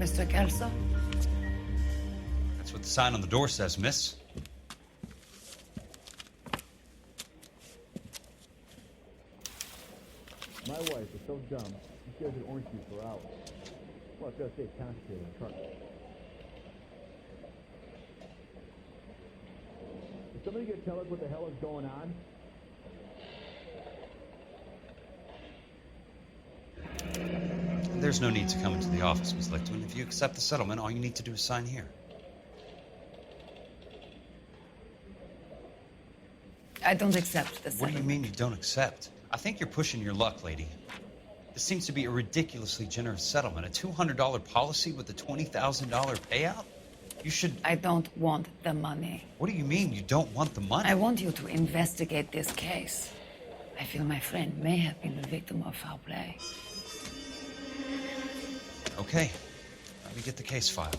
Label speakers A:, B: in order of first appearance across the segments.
A: Mr. Kelso?
B: That's what the sign on the door says, miss.
C: My wife is so dumb, she stares at orange juice for hours. Well, it's gotta stay concentrated in front. Is somebody gonna tell us what the hell is going on?
B: There's no need to come into the office, Miss Lichtman. If you accept the settlement, all you need to do is sign here.
A: I don't accept the
B: What do
A: settlement.
B: you mean you don't accept? I think you're pushing your luck, lady. This seems to be a ridiculously generous settlement. A $200 policy with a $20,000 payout? You should...
A: I don't want the money.
B: What do you mean you don't want the money?
A: I want you to investigate this case. I feel my friend may have been the victim of foul play.
B: Okay. Let me get the case file.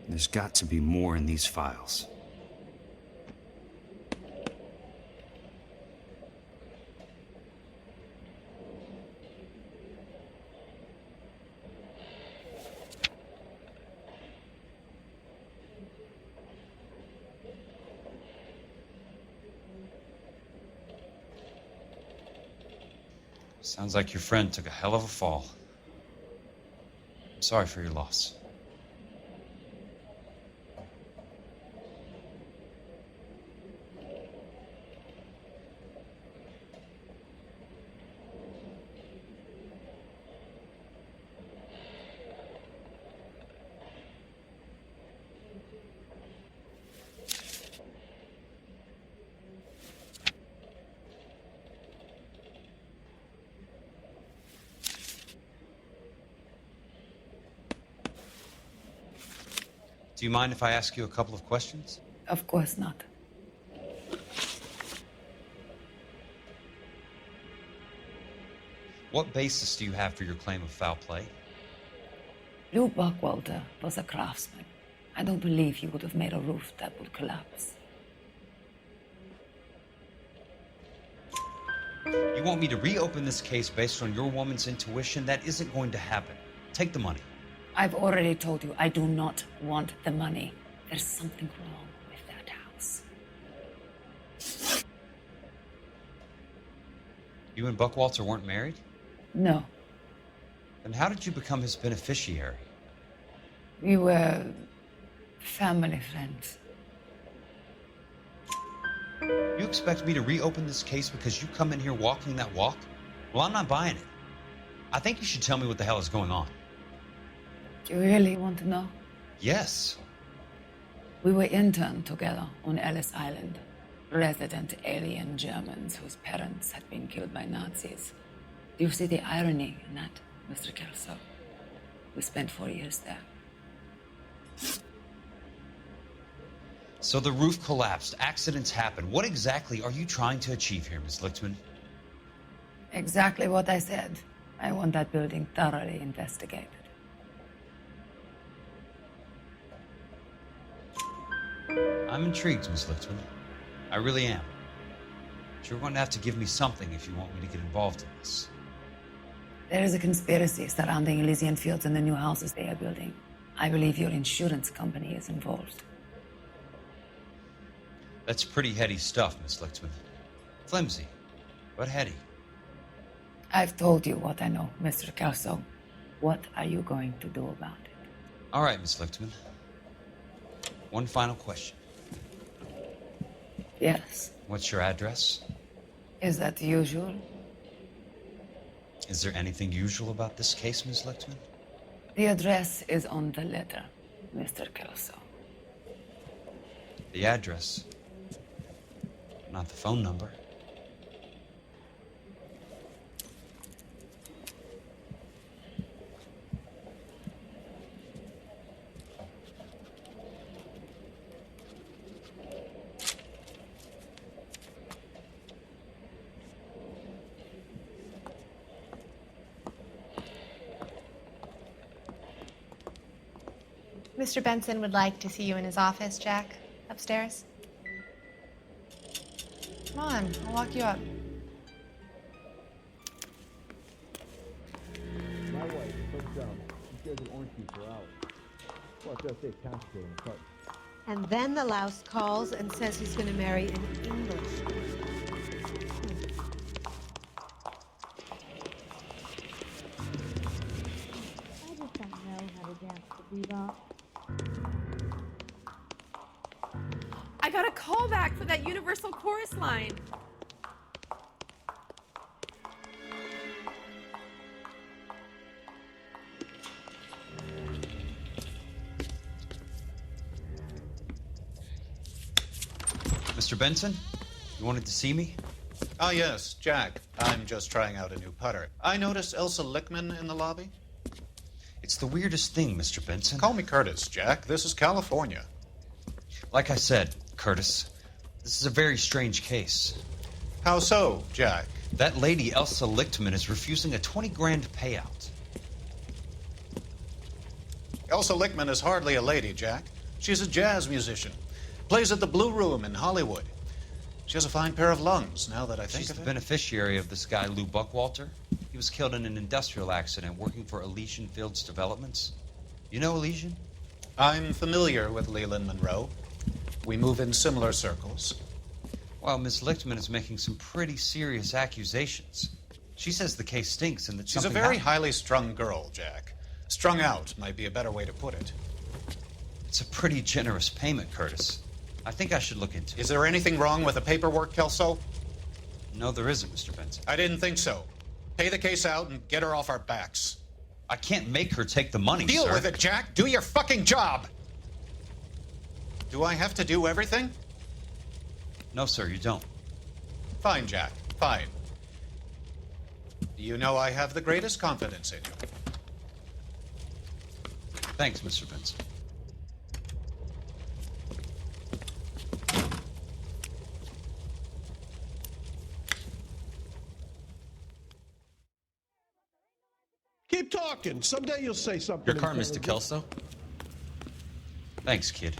D: There's got to be more in these files.
B: Sounds like your friend took a hell of a fall. I'm sorry for your loss. Do you mind if I ask you a couple of questions?
A: Of course not.
B: What basis do you have for your claim of foul play?
A: Lou Buckwalter was a craftsman. I don't believe he would have made a roof that would collapse.
B: You want me to reopen this case based on your woman's intuition? That isn't going to happen. Take the money.
A: I've already told you I do not want the money. There's something wrong with that house.
B: You and Buckwalter weren't married?
A: No.
B: Then how did you become his beneficiary?
A: We were family friends.
B: You expect me to reopen this case because you come in here walking that walk? Well, I'm not buying it. I think you should tell me what the hell is going on.
A: Do you really want to know?
B: Yes.
A: We were interned together on Ellis Island. Resident alien Germans whose parents had been killed by Nazis. Do you see the irony in that, Mr. Kelso? We spent 4 years there.
B: So the roof collapsed, accidents happened. What exactly are you trying to achieve here, Ms. Lichtman?
A: Exactly what I said. I want that building thoroughly investigated.
B: I'm intrigued, Ms. Lichtman. I really am. But you're going to have to give me something if you want me to get involved in this.
A: There is a conspiracy surrounding Elysian Fields and the new houses they are building. I believe your insurance company is involved.
B: That's pretty heady stuff, Miss Lichtman. Flimsy, but heady.
A: I've told you what I know, Mr. Kelso. What are you going to do about it?
B: All right, Miss Lichtman. One final question.
A: Yes.
B: What's your address?
A: Is that usual?
B: Is there anything usual about this case, Miss Lichtman?
A: The address is on the letter, Mr. Kelso.
B: The address Not the phone number.
E: Mr. Benson would like to see you in his office, Jack. Upstairs. Come on, I'll walk you up.
C: My wife is so dumb. She stares at orange juice for hours. Well, I was gonna say concentrate on the part.
F: And then the louse calls and says he's going to marry an Englishman.
G: I just don't know how to dance the bebop.
E: I got a call back for that Universal Chorus line.
B: Mr. Benson, you wanted to see me?
H: Ah, yes, Jack. I'm just trying out a new putter. I noticed Elsa Lickman in the lobby.
B: It's the weirdest thing, Mr. Benson.
H: Call me Curtis, Jack. This is California.
B: Like I said, Curtis, this is a very strange case.
H: How so, Jack?
B: That lady, Elsa Lichtman, is refusing a 20 grand payout.
H: Elsa Lickman is hardly a lady, Jack. She's a jazz musician. Plays at the Blue Room in Hollywood. She has a fine pair of lungs, now that I think
B: She's
H: of
B: the
H: it.
B: beneficiary of this guy, Lou Buckwalter. He was killed in an industrial accident working for Elysian Fields Developments. You know Elysian?
H: I'm familiar with Leland Monroe. We move in similar circles.
B: Well, Miss Lichtman is making some pretty serious accusations. She says the case stinks and that
H: She's a
B: something
H: very
B: happened.
H: highly strung girl, Jack. Strung out might be a better way to put it.
B: It's a pretty generous payment, Curtis. I think I should look into it.
H: Is there anything wrong with the paperwork, Kelso?
B: No, there isn't, Mr. Benson.
H: I didn't think so. Pay the case out and get her off our backs.
B: I can't make her take the money,
H: Deal
B: sir.
H: with it, Jack. Do your fucking job. Do I have to do everything?
B: No, sir, you don't.
H: Fine, Jack. Fine. You know I have the greatest confidence in you.
B: Thanks, Mr. Benson.
I: Keep talking. Someday you'll say something.
J: Your car, Mr.
I: intelligent.
J: Kelso?
B: Thanks, kid.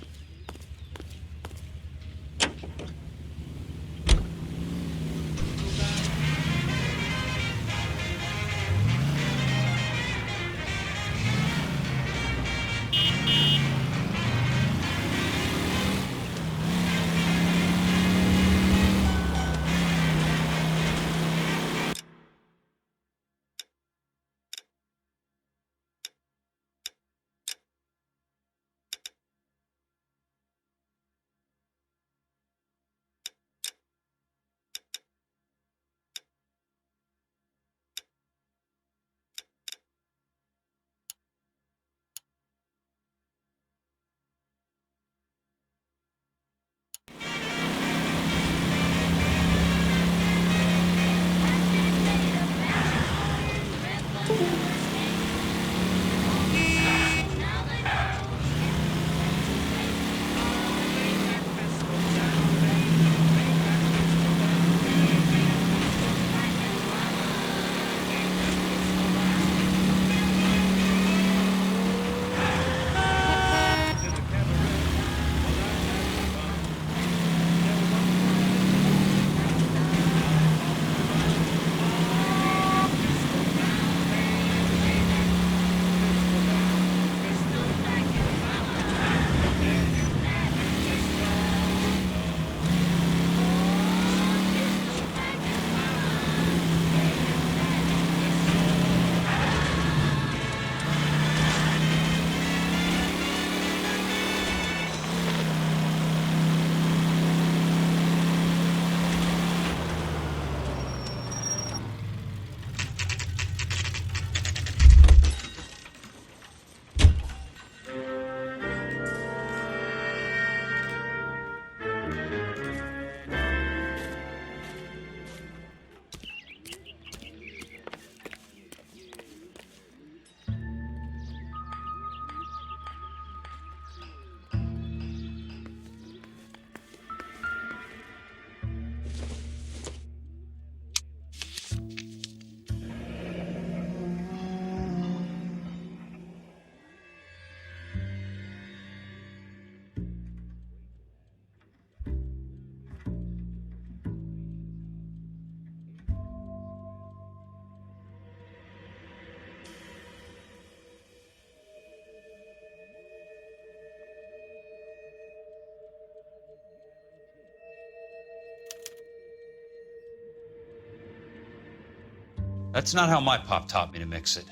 B: That's not how my pop taught me to mix it.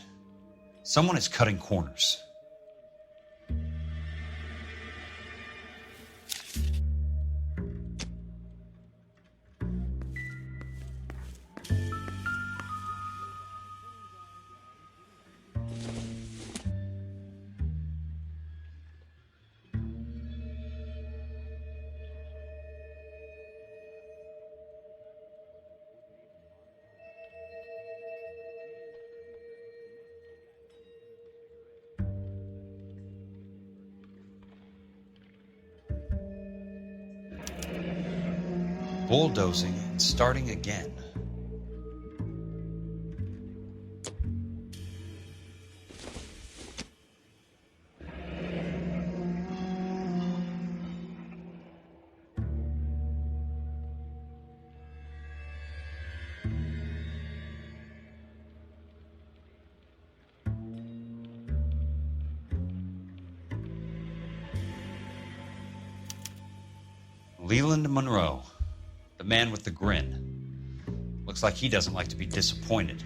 B: Someone is cutting corners. Bulldozing and starting again. Leland Monroe. The man with the grin. Looks like he doesn't like to be disappointed.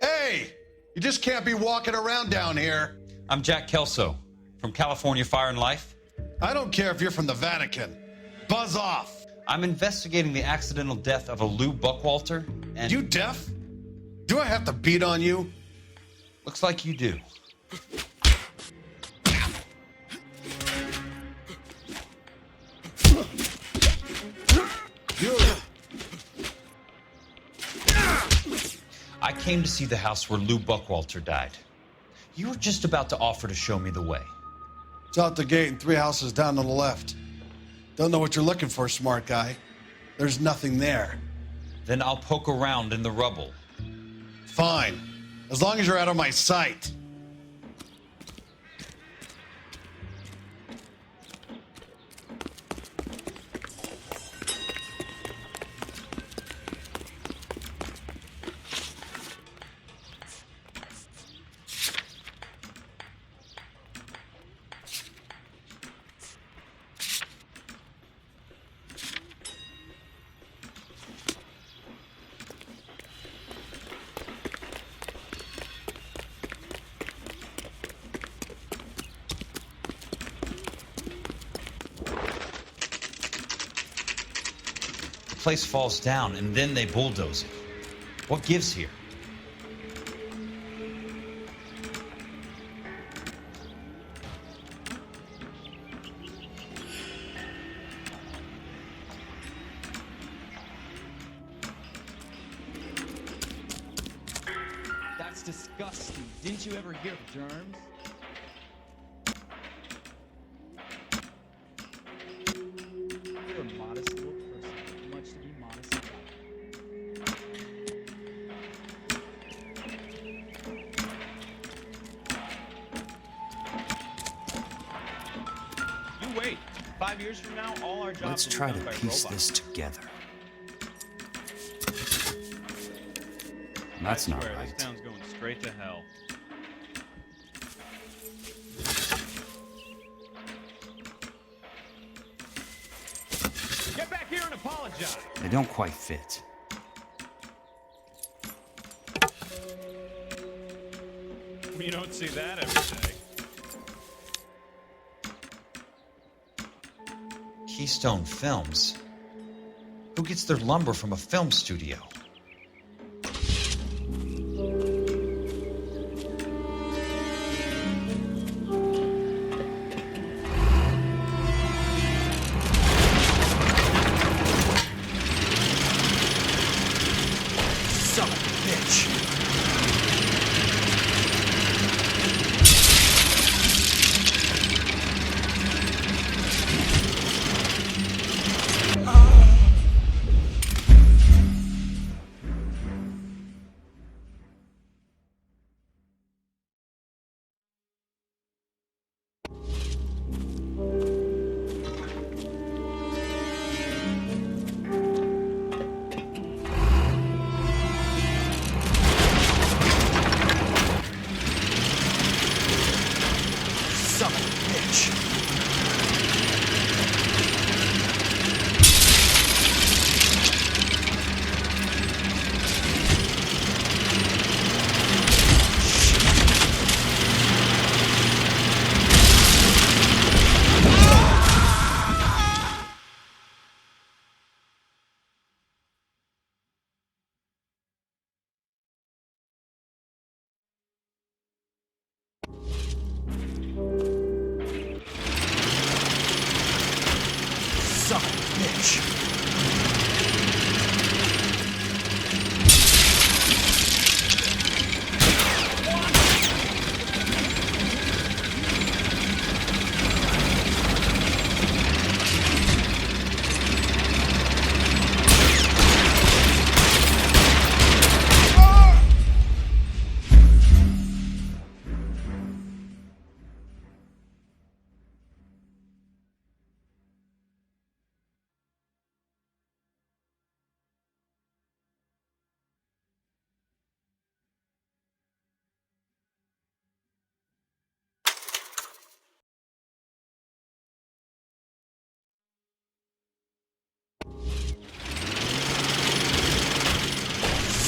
I: Hey! You just can't be walking around down here.
B: I'm Jack Kelso from California Fire and Life.
I: I don't care if you're from the Vatican. Buzz off.
B: I'm investigating the accidental death of a Lou Buckwalter, and...
I: You deaf? Do I have to beat on you?
B: Looks like you do. I came to see the house where Lou Buckwalter died. You were just about to offer to show me the way.
I: It's out the gate and 3 houses down on the left. Don't know what you're looking for, smart guy. There's nothing there.
B: Then I'll poke around in the rubble.
I: Fine. As long as you're out of my sight.
B: The place falls down, and then they bulldoze it. What gives here?
J: That's disgusting. Didn't you ever hear of germs? You're a modest little person. Much to be modest about.
K: You wait. 5 years from now, all our jobs
D: Let's
K: will be
D: try
K: done
D: to
K: by
D: piece
K: robots.
D: this together. That's not
K: I swear,
D: right.
K: This town's going straight to hell. here and apologize.
D: They don't quite fit.
K: You don't see that every day.
B: Keystone Films? Who gets their lumber from a film studio?
I: Son of a bitch. Son of a bitch.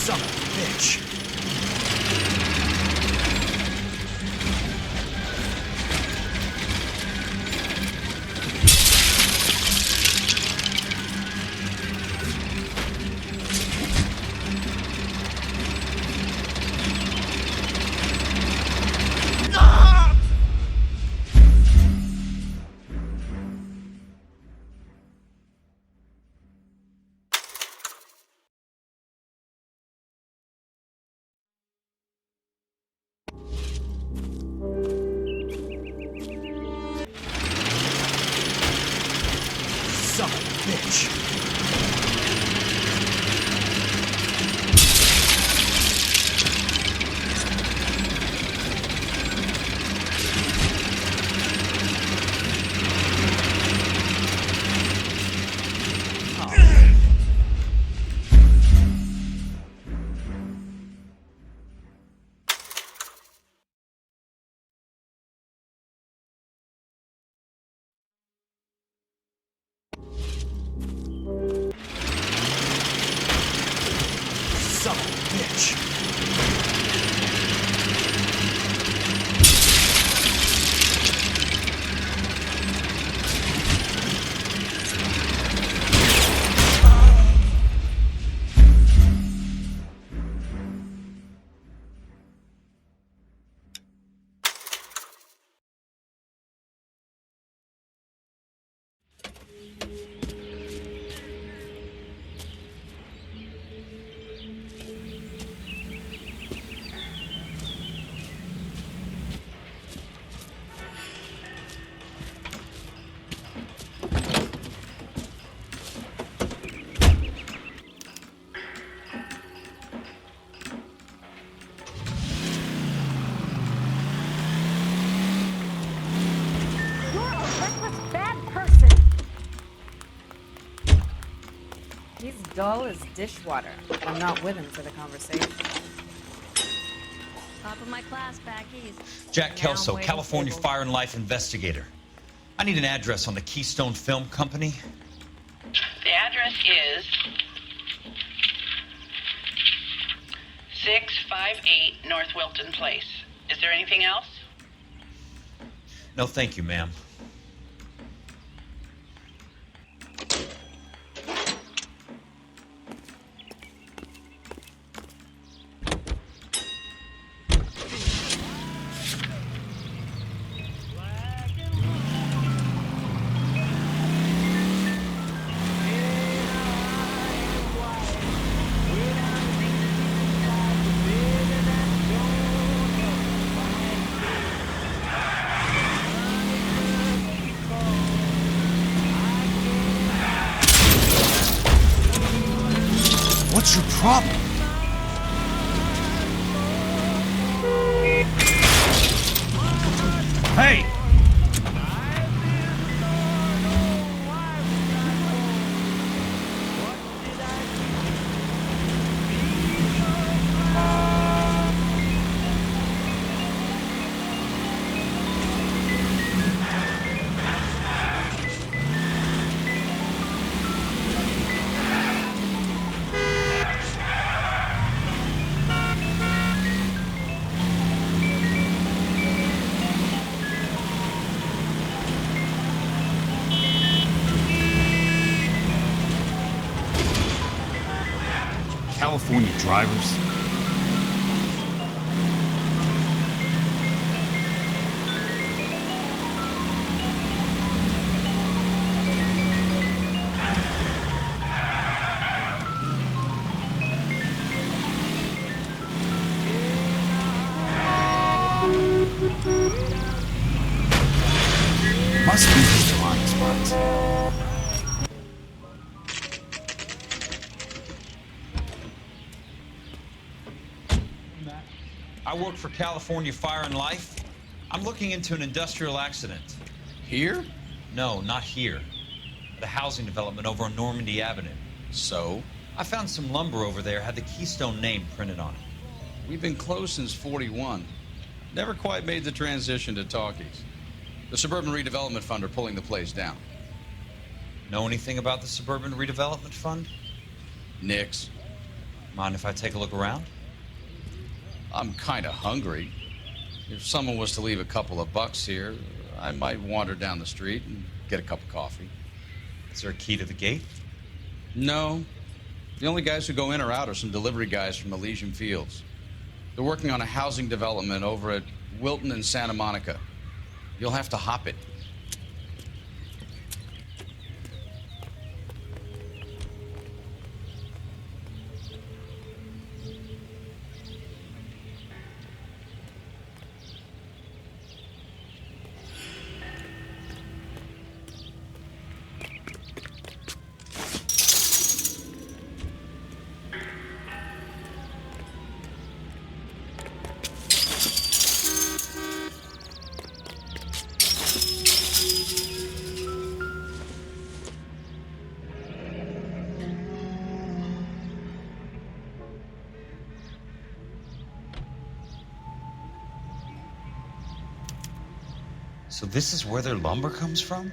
I: Son of a bitch. Son of a bitch. Son of a bitch. Son of a bitch.
E: He's dull as dishwater. I'm not with him for the conversation.
L: Top of my class, Backies.
B: Jack
L: Now I'm
B: Kelso,
L: waiting
B: California
L: tables.
B: Fire and Life investigator. I need an address on the Keystone Film Company.
A: The
L: address is 658 North Wilton Place. Is there anything else?
B: No, thank you, ma'am.
D: What's your problem? Hey! California drivers. Must be these blind spots.
B: I work for California Fire and Life. I'm looking into an industrial accident.
M: Here?
B: No, not here. The housing development over on Normandy Avenue.
M: So?
B: I found some lumber over there, had the Keystone name printed on it.
M: We've been closed since '41. Never quite made the transition to talkies. The Suburban Redevelopment Fund are pulling the place down.
B: Know anything about the Suburban Redevelopment Fund?
M: Nix.
B: Mind if I take a look around?
M: I'm kind of hungry. If someone was to leave a couple of bucks here, I might wander down the street and get a cup of coffee.
B: Is there a key to the gate?
M: No. The only guys who go in or out are some delivery guys from Elysian Fields. They're working on a housing development over at Wilton and Santa Monica. You'll have to hop it.
B: So this is where their lumber comes from?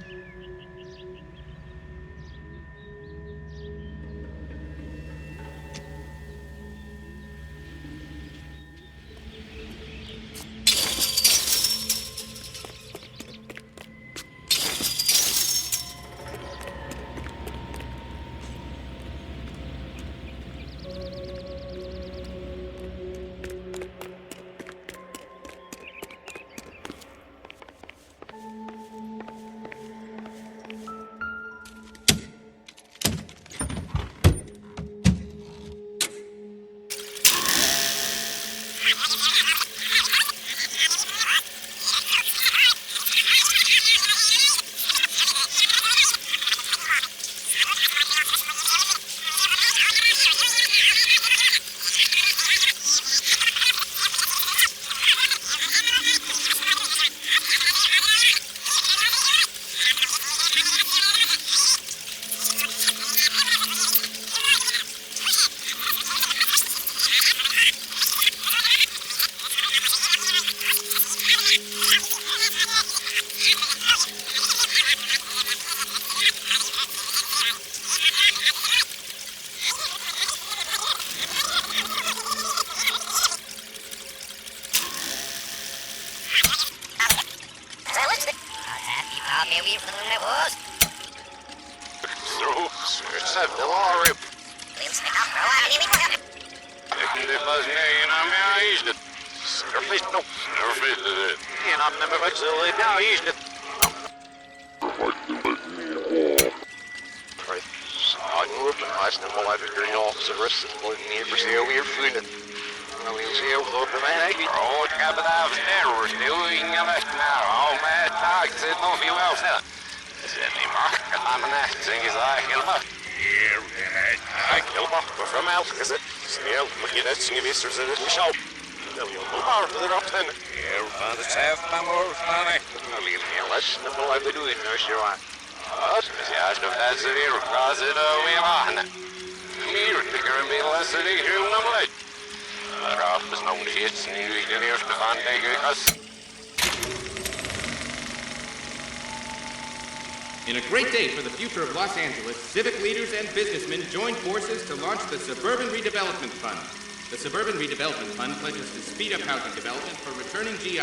N: In a great day for the future of Los Angeles, civic leaders and businessmen joined forces to launch the Suburban Redevelopment Fund. The Suburban Redevelopment Fund pledges to speed up housing development for returning GIs.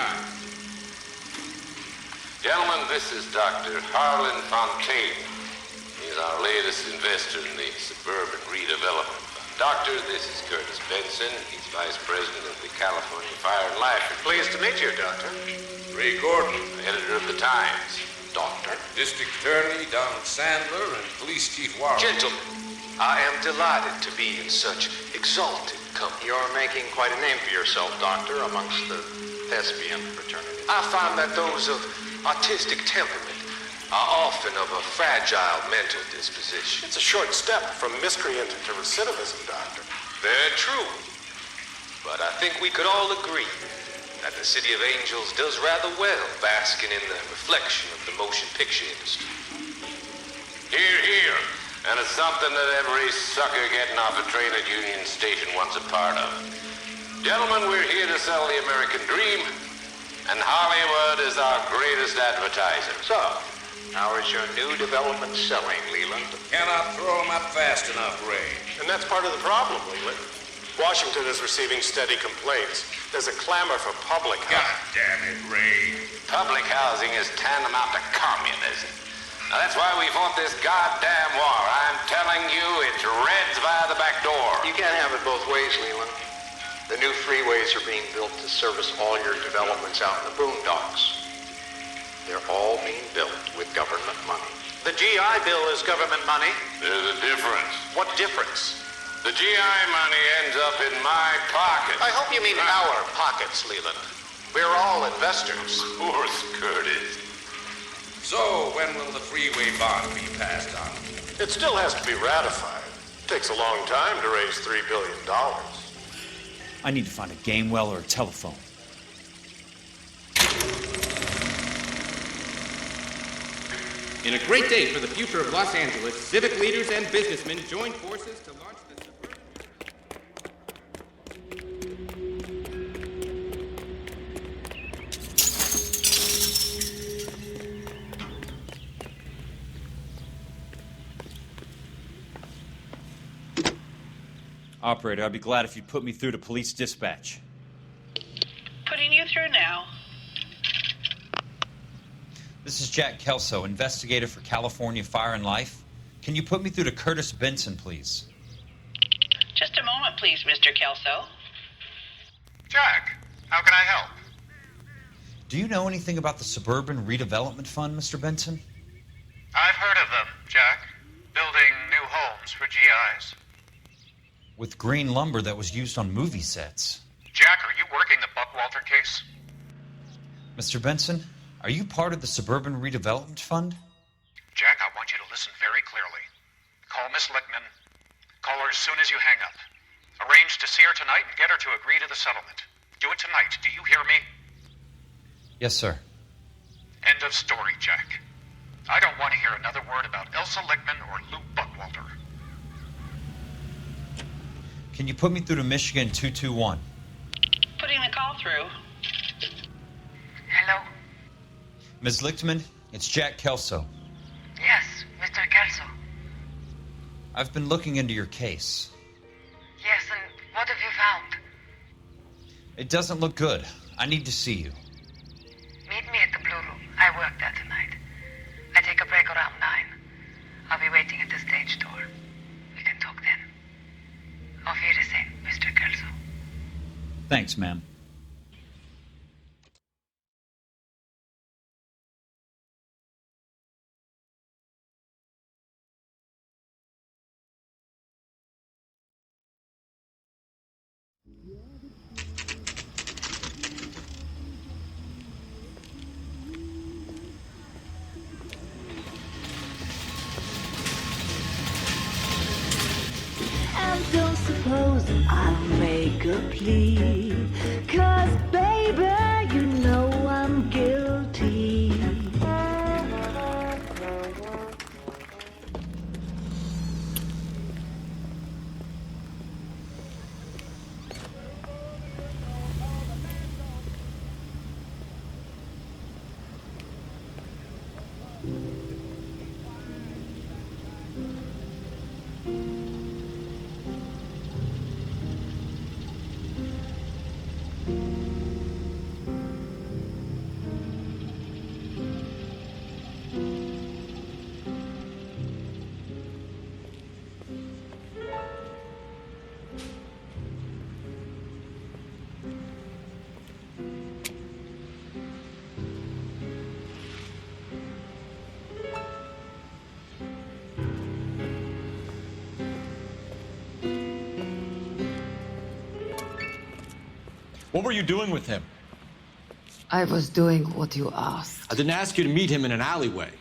O: Gentlemen, this is Dr. Harlan Fontaine. He's our latest investor in the Suburban Redevelopment Fund. Doctor, this is Curtis Benson. He's Vice President of the California Fire and Life. Pleased to meet you, Doctor. Ray Gordon, editor of the Times. Doctor. District Attorney Donald Sandler and Police Chief Warren. Gentlemen, I am delighted to be in such exalted company. You're making quite a name for yourself, Doctor, amongst the thespian fraternity. I find that those of artistic temperament are often of a fragile mental disposition. It's a short step from miscreant to recidivism, Doctor. Very true. But I think we could all agree that the City of Angels does rather well basking in the reflection of the motion picture industry. Hear, hear. And it's something that every sucker getting off a train at Union Station wants a part of. Gentlemen, we're here to sell the American dream, and Hollywood is our greatest advertiser. So, how is your new development selling, Leland? Cannot throw them up fast enough, Ray. And that's part of the problem, Leland. Washington is receiving steady complaints. There's a clamor for public housing. God damn it, Ray. Public housing is tantamount to communism. Now, that's why we fought this goddamn war. I'm telling you, it's Reds via the back door. You can't have it both ways, Leland. The new freeways are being built to service all your developments out in the boondocks. They're all being built with government money. The GI Bill is government money. There's a difference. What difference? The GI money ends up in my pocket. I hope you mean our pockets, Leland. We're all investors. Of course, Curtis. So, when will the freeway bond be passed on? It still has to be ratified. It takes a long time to raise $3 billion.
B: I need to find a game well or a telephone.
N: In a great day for the future of Los Angeles, civic leaders and businessmen joined forces to launch the
B: Operator, I'd be glad if you'd put me through to police dispatch.
L: Putting you through now.
B: This is Jack Kelso, investigator for California Fire and Life. Can you put me through to Curtis Benson, please?
L: Just a moment, please, Mr. Kelso.
H: Jack, how can I help?
B: Do you know anything about the Suburban Redevelopment Fund, Mr. Benson?
H: I've heard of them, Jack. Building new homes for GIs.
B: With green lumber that was used on movie sets.
H: Jack, are you working the Buckwalter case?
B: Mr. Benson, are you part of the Suburban Redevelopment Fund?
H: Jack, I want you to listen very clearly. Call Miss Lickman. Call her as soon as you hang up. Arrange to see her tonight and get her to agree to the settlement. Do it tonight. Do you hear me?
B: Yes, sir.
H: End of story, Jack. I don't want to hear another word about Elsa Lickman or Lou Buckwalter.
B: Can you put me through to Michigan 221?
L: Putting the call through.
P: Hello?
B: Ms. Lichtman, it's Jack Kelso.
P: Yes, Mr. Kelso.
B: I've been looking into your case.
P: Yes, and what have you found?
B: It doesn't look good. I need to see you.
P: Meet me at the Blue Room. I work there tonight. I take a break around 9. I'll be waiting at the stage door. We can talk then. Auf Wiedersehen, Mr. Kelso.
B: Thanks, ma'am.
Q: plea. 'Cause baby, you know I'm guilty.
R: What were you doing with him?
A: I was doing what you asked.
R: I didn't ask you to meet him in an alleyway.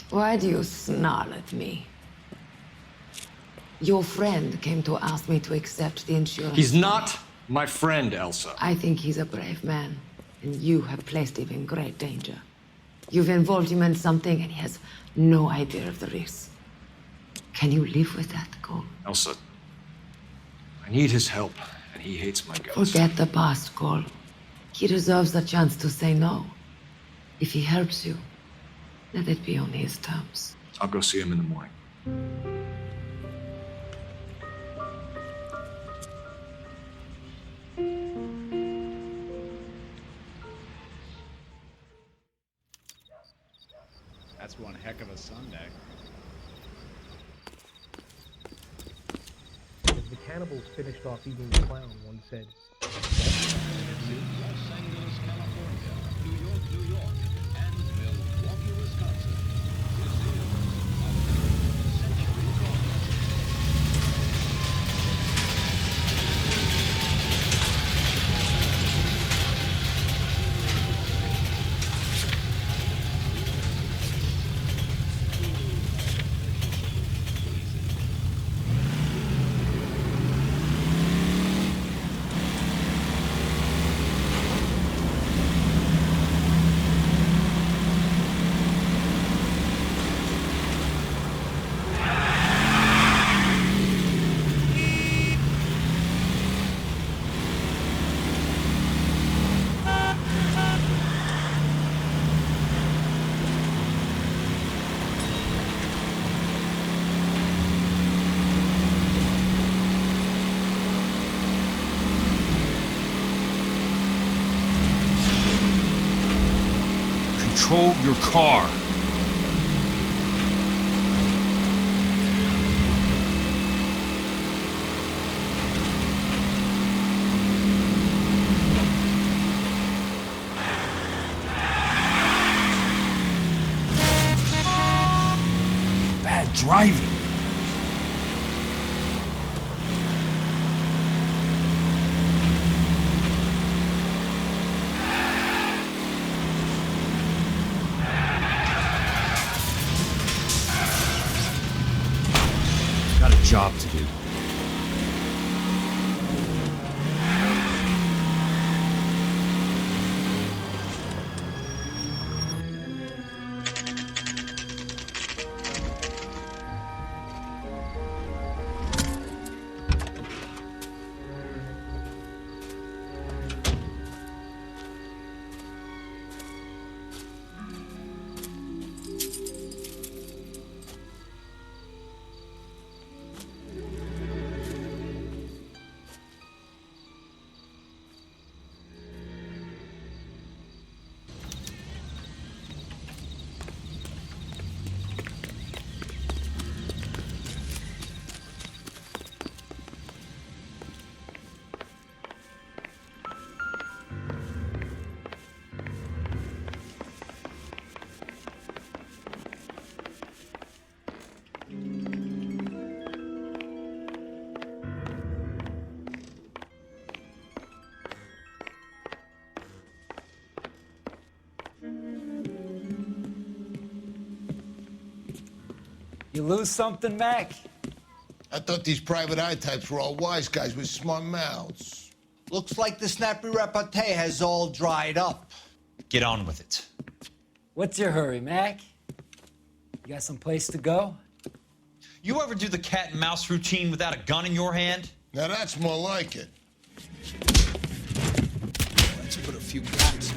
A: Why do you snarl at me? Your friend came to ask me to accept the insurance.
R: He's not my friend, Elsa.
A: I think he's a brave man, and you have placed him in great danger. You've involved him in something, and he has no idea of the risk. Can you live with that, Cole?
R: Elsa, I need his help, and he hates my guts.
A: Forget the past, Cole. He deserves a chance to say no. If he helps you, let it be on his terms.
R: I'll go see him in the morning.
K: That's one heck of a Sunday.
C: As the cannibals finished off eating the clown, one said,
S: Los Angeles, California, New York, New York, and Milwaukee, Wisconsin. This is a century broadcast.
D: Control your car. Bad driving. Got a job to do.
J: You lose something, Mac?
T: I thought these private eye types were all wise guys with smart mouths.
U: Looks like the snappy repartee has all dried up.
B: Get on with it.
V: What's your hurry, Mac? You got some place to go?
B: You ever do the cat and mouse routine without a gun in your hand?
T: Now that's more like it.
U: Let's put a few bullets.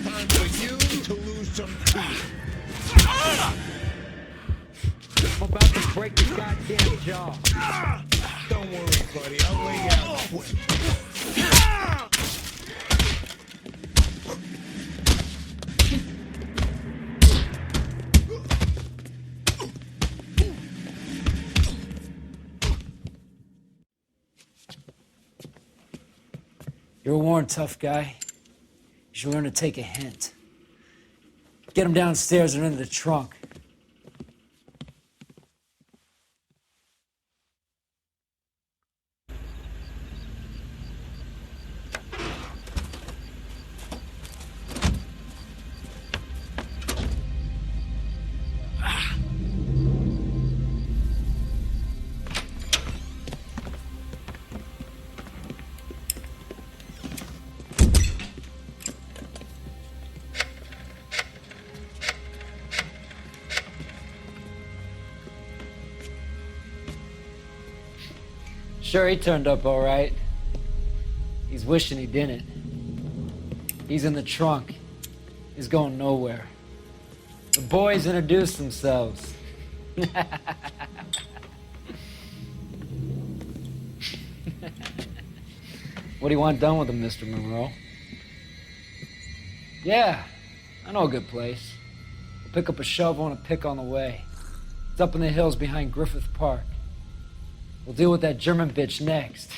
T: Time for you to lose some teeth.
V: I'm about to break your goddamn jaw.
T: Don't worry, buddy. I'll lay you out quick.
V: You're a worn, tough guy. You should learn to take a hint. Get him downstairs and into the trunk. Sure, he turned up all right. He's wishing he didn't. He's in the trunk. He's going nowhere. The boys introduced themselves. What do you want done with him, Mr. Monroe? Yeah, I know a good place. We'll pick up a shovel and a pick on the way. It's up in the hills behind Griffith Park. We'll deal with that German bitch next.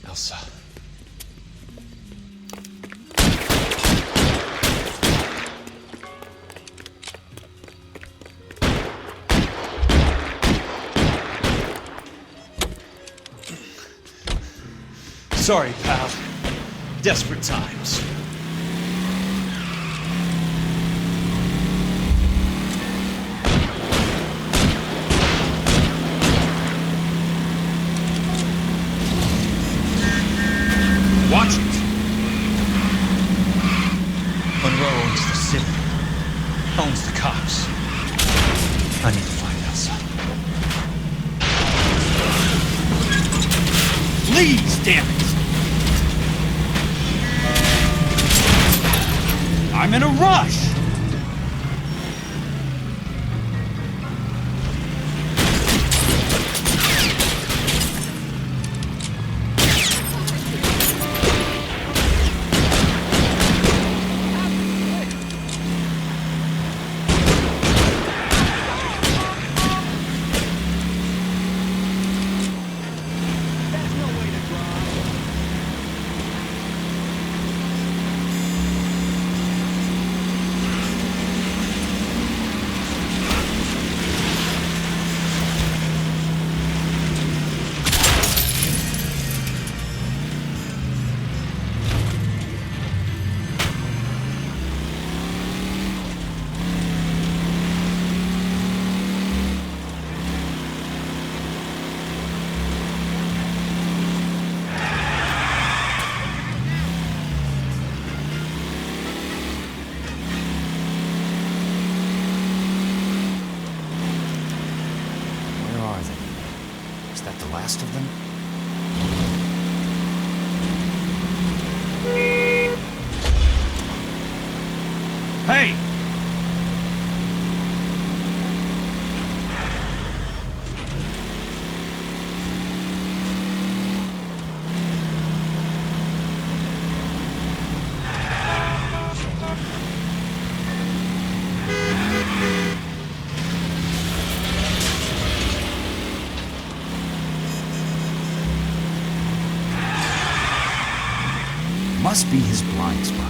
B: Elsa. Sorry, pal. Desperate times. Watch it! Monroe owns the city. Owns the cops. I need to find Elsa. Please, damn it! I'm in a rush!
D: Last of them?
B: Hey!
D: must be his blind spot.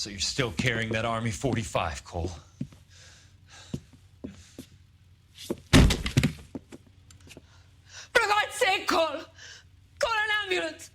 F: So you're still carrying that Army 45, Cole?
A: For God's sake, Cole! Call an ambulance!